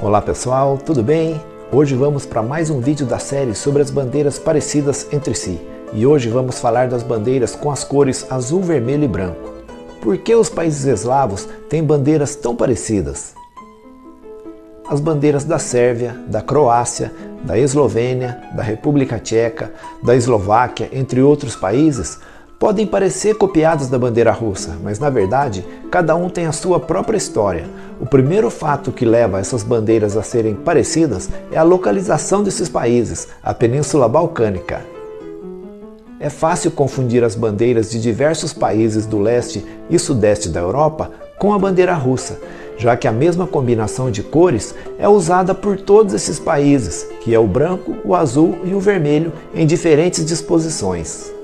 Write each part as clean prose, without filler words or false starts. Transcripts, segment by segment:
Olá pessoal, tudo bem? Hoje vamos para mais um vídeo da série sobre as bandeiras parecidas entre si. E hoje vamos falar das bandeiras com as cores azul, vermelho e branco. Por que os países eslavos têm bandeiras tão parecidas? As bandeiras da Sérvia, da Croácia, da Eslovênia, da República Tcheca, da Eslováquia, entre outros países, podem parecer copiadas da bandeira russa, mas na verdade, cada um tem a sua própria história. O primeiro fato que leva essas bandeiras a serem parecidas é a localização desses países, a Península Balcânica. É fácil confundir as bandeiras de diversos países do leste e sudeste da Europa com a bandeira russa, já que a mesma combinação de cores é usada por todos esses países, que é o branco, o azul e o vermelho em diferentes disposições.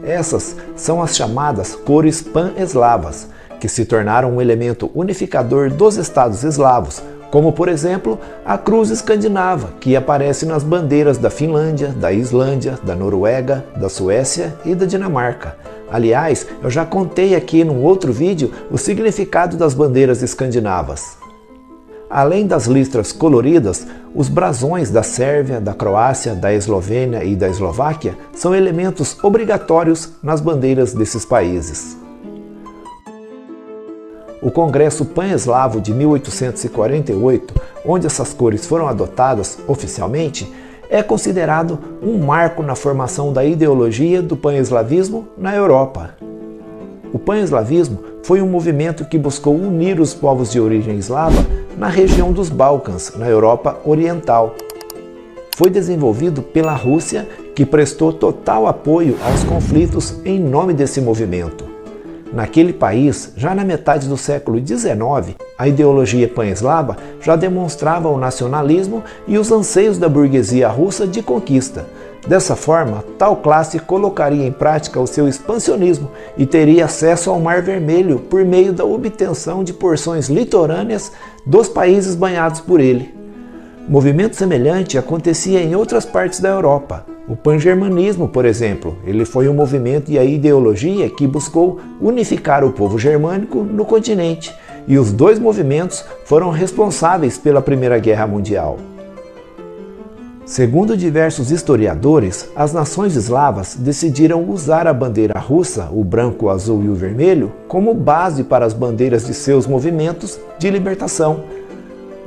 Essas são as chamadas cores pan-eslavas, que se tornaram um elemento unificador dos estados eslavos, como por exemplo a cruz escandinava, que aparece nas bandeiras da Finlândia, da Islândia, da Noruega, da Suécia e da Dinamarca. Aliás, eu já contei aqui num outro vídeo o significado das bandeiras escandinavas. Além das listras coloridas, os brasões da Sérvia, da Croácia, da Eslovênia e da Eslováquia são elementos obrigatórios nas bandeiras desses países. O Congresso Pan-Eslavo de 1848, onde essas cores foram adotadas oficialmente, é considerado um marco na formação da ideologia do pan-eslavismo na Europa. O pan-eslavismo foi um movimento que buscou unir os povos de origem eslava na região dos Balcãs, na Europa Oriental. Foi desenvolvido pela Rússia, que prestou total apoio aos conflitos em nome desse movimento. Naquele país, já na metade do século XIX, a ideologia pan-eslava já demonstrava o nacionalismo e os anseios da burguesia russa de conquista. Dessa forma, tal classe colocaria em prática o seu expansionismo e teria acesso ao Mar Vermelho por meio da obtenção de porções litorâneas dos países banhados por ele. Movimento semelhante acontecia em outras partes da Europa. O pangermanismo, por exemplo, ele foi um movimento e a ideologia que buscou unificar o povo germânico no continente, e os dois movimentos foram responsáveis pela Primeira Guerra Mundial. Segundo diversos historiadores, as nações eslavas decidiram usar a bandeira russa, o branco, o azul e o vermelho, como base para as bandeiras de seus movimentos de libertação.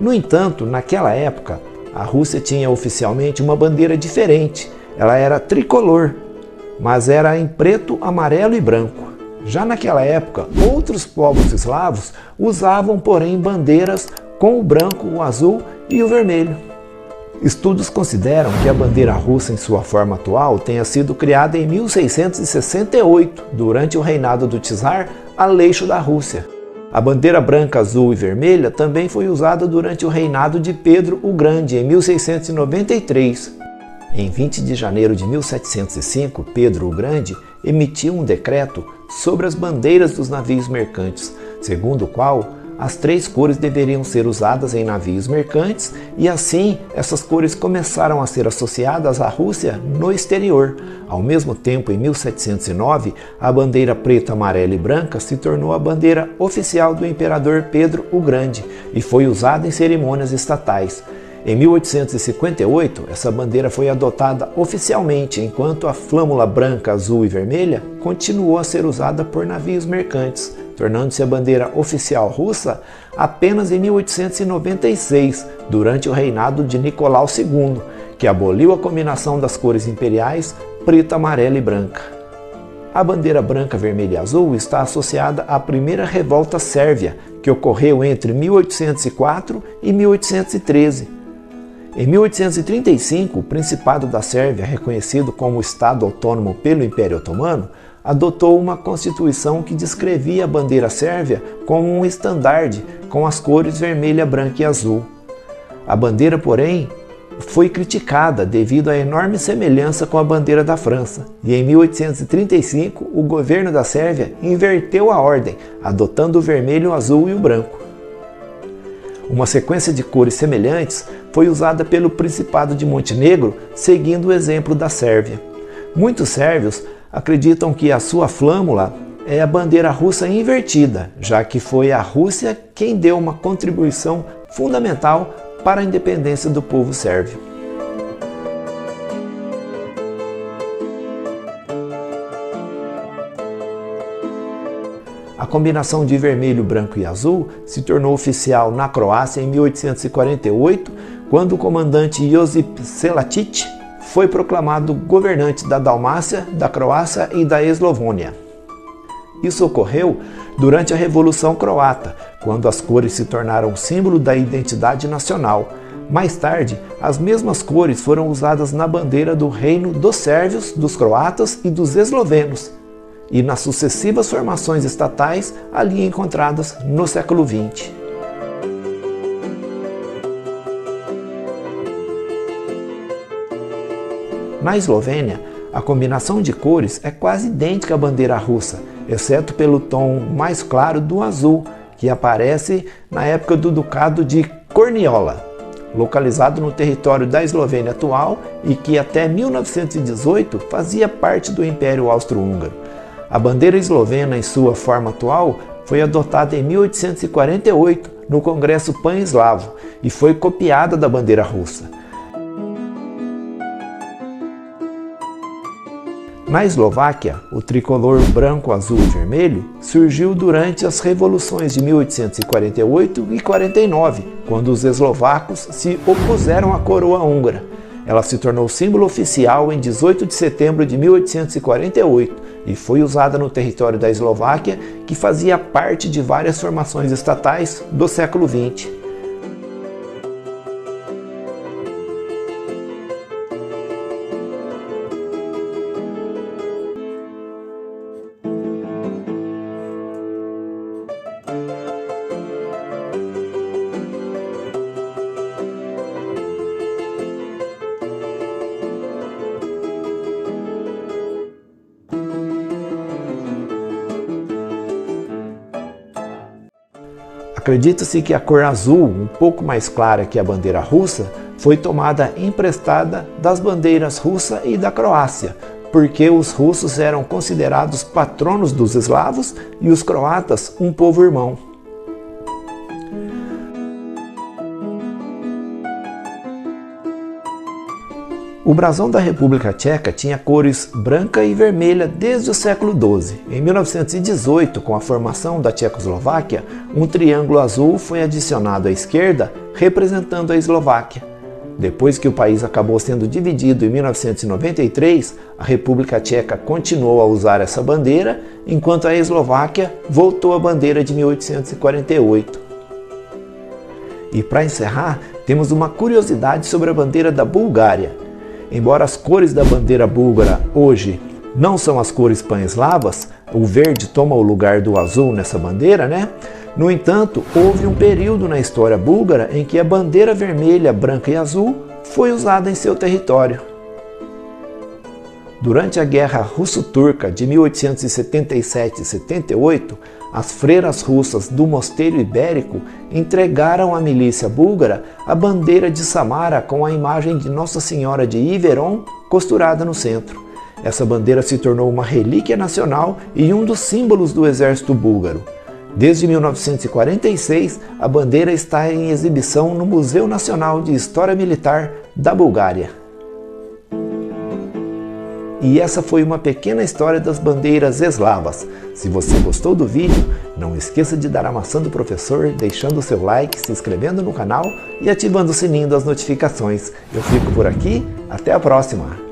No entanto, naquela época, a Rússia tinha oficialmente uma bandeira diferente. Ela era tricolor, mas era em preto, amarelo e branco. Já naquela época, outros povos eslavos usavam, porém, bandeiras com o branco, o azul e o vermelho. Estudos consideram que a bandeira russa em sua forma atual tenha sido criada em 1668, durante o reinado do czar Aleixo da Rússia. A bandeira branca, azul e vermelha também foi usada durante o reinado de Pedro o Grande, em 1693. Em 20 de janeiro de 1705, Pedro o Grande emitiu um decreto sobre as bandeiras dos navios mercantes, segundo o qual as três cores deveriam ser usadas em navios mercantes e assim essas cores começaram a ser associadas à Rússia no exterior. Ao mesmo tempo, em 1709, a bandeira preta, amarela e branca se tornou a bandeira oficial do imperador Pedro o Grande e foi usada em cerimônias estatais. Em 1858, essa bandeira foi adotada oficialmente, enquanto a flâmula branca, azul e vermelha continuou a ser usada por navios mercantes, tornando-se a bandeira oficial russa apenas em 1896, durante o reinado de Nicolau II, que aboliu a combinação das cores imperiais preta, amarela e branca. A bandeira branca, vermelha e azul está associada à primeira revolta sérvia, que ocorreu entre 1804 e 1813. Em 1835, o Principado da Sérvia, reconhecido como Estado autônomo pelo Império Otomano, adotou uma constituição que descrevia a bandeira sérvia como um estandarte com as cores vermelha, branca e azul. A bandeira, porém, foi criticada devido à enorme semelhança com a bandeira da França, e em 1835 o governo da Sérvia inverteu a ordem, adotando o vermelho, o azul e o branco. Uma sequência de cores semelhantes foi usada pelo Principado de Montenegro, seguindo o exemplo da Sérvia. Muitos sérvios acreditam que a sua flâmula é a bandeira russa invertida, já que foi a Rússia quem deu uma contribuição fundamental para a independência do povo sérvio. A combinação de vermelho, branco e azul se tornou oficial na Croácia em 1848, quando o comandante Josip Selačić foi proclamado governante da Dalmácia, da Croácia e da Eslovênia. Isso ocorreu durante a Revolução Croata, quando as cores se tornaram símbolo da identidade nacional. Mais tarde, as mesmas cores foram usadas na bandeira do reino dos sérvios, dos croatas e dos eslovenos, e nas sucessivas formações estatais ali encontradas no século XX. Na Eslovênia, a combinação de cores é quase idêntica à bandeira russa, exceto pelo tom mais claro do azul, que aparece na época do Ducado de Corniola, localizado no território da Eslovênia atual e que até 1918 fazia parte do Império Austro-Húngaro. A bandeira eslovena em sua forma atual foi adotada em 1848 no Congresso Pan-Eslavo e foi copiada da bandeira russa. Na Eslováquia, o tricolor branco, azul e vermelho surgiu durante as revoluções de 1848 e 49, quando os eslovacos se opuseram à coroa húngara. Ela se tornou símbolo oficial em 18 de setembro de 1848 e foi usada no território da Eslováquia, que fazia parte de várias formações estatais do século XX. Acredita-se que a cor azul, um pouco mais clara que a bandeira russa, foi tomada emprestada das bandeiras russa e da Croácia, porque os russos eram considerados patronos dos eslavos e os croatas um povo irmão. O brasão da República Tcheca tinha cores branca e vermelha desde o século XII. Em 1918, com a formação da Tchecoslováquia, um triângulo azul foi adicionado à esquerda, representando a Eslováquia. Depois que o país acabou sendo dividido em 1993, a República Tcheca continuou a usar essa bandeira, enquanto a Eslováquia voltou à bandeira de 1848. E para encerrar, temos uma curiosidade sobre a bandeira da Bulgária. Embora as cores da bandeira búlgara hoje não são as cores pan-eslavas, o verde toma o lugar do azul nessa bandeira, né? No entanto, houve um período na história búlgara em que a bandeira vermelha, branca e azul foi usada em seu território. Durante a Guerra Russo-Turca de 1877 e 78, as freiras russas do Mosteiro Ibérico entregaram à milícia búlgara a bandeira de Samara com a imagem de Nossa Senhora de Iveron costurada no centro. Essa bandeira se tornou uma relíquia nacional e um dos símbolos do exército búlgaro. Desde 1946, a bandeira está em exibição no Museu Nacional de História Militar da Bulgária. E essa foi uma pequena história das bandeiras eslavas. Se você gostou do vídeo, não esqueça de dar a maçã do professor, deixando o seu like, se inscrevendo no canal e ativando o sininho das notificações. Eu fico por aqui, até a próxima!